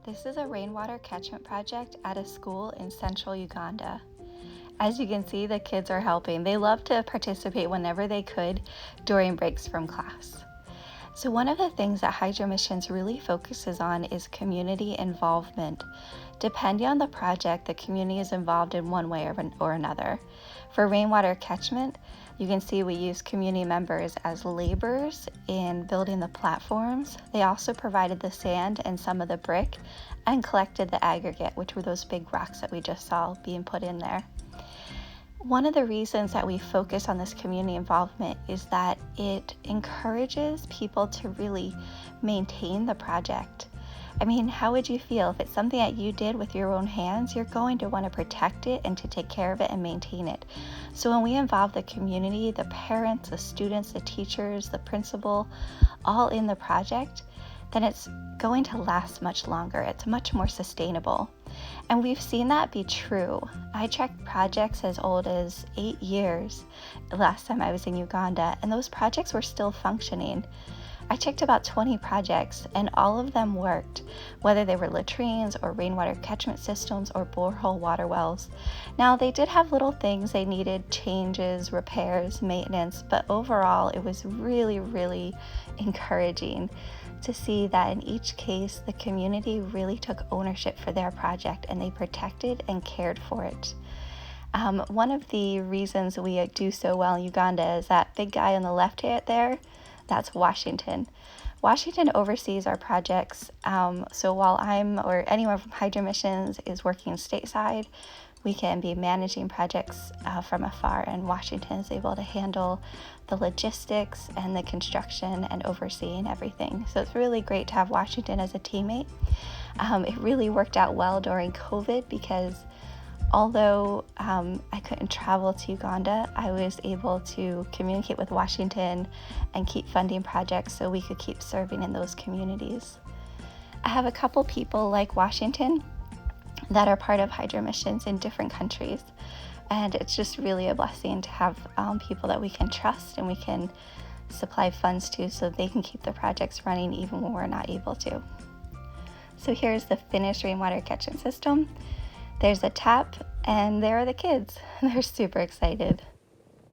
This is a rainwater catchment project at a school in central Uganda. As you can see, the kids are helping. They love to participate whenever they could during breaks from class. So one of the things that Hydro Missions really focuses on is community involvement. Depending on the project, the community is involved in one way or another. For rainwater catchment, you can see we use community members as laborers in building the platforms. They also provided the sand and some of the brick and collected the aggregate, which were those big rocks that we just saw being put in there. One of the reasons that we focus on this community involvement is that it encourages people to really maintain the project. I mean, how would you feel if it's something that you did with your own hands? You're going to want to protect it and to take care of it and maintain it. So when we involve the community, the parents, the students, the teachers, the principal, all in the project, then it's going to last much longer. It's much more sustainable. And we've seen that be true. I checked projects as old as 8 years last time I was in Uganda, and those projects were still functioning. I checked about 20 projects and all of them worked, whether they were latrines or rainwater catchment systems or borehole water wells. Now they did have little things they needed, changes, repairs, maintenance, but overall it was really, really encouraging to see that in each case the community really took ownership for their project and they protected and cared for it. One of the reasons we do so well in Uganda is that big guy on the left hand there. That's Washington. Washington oversees our projects. So while I'm or anyone from Hydro Missions is working stateside, we can be managing projects from afar, and Washington is able to handle the logistics and the construction and overseeing everything. So it's really great to have Washington as a teammate. It really worked out well during COVID because although I couldn't travel to Uganda, I was able to communicate with Washington and keep funding projects so we could keep serving in those communities. I have a couple people like Washington that are part of Hydro Missions in different countries, and it's just really a blessing to have people that we can trust and we can supply funds to so they can keep the projects running even when we're not able to. So here's the finished rainwater catchment system. There's a tap, and there are the kids. They're super excited.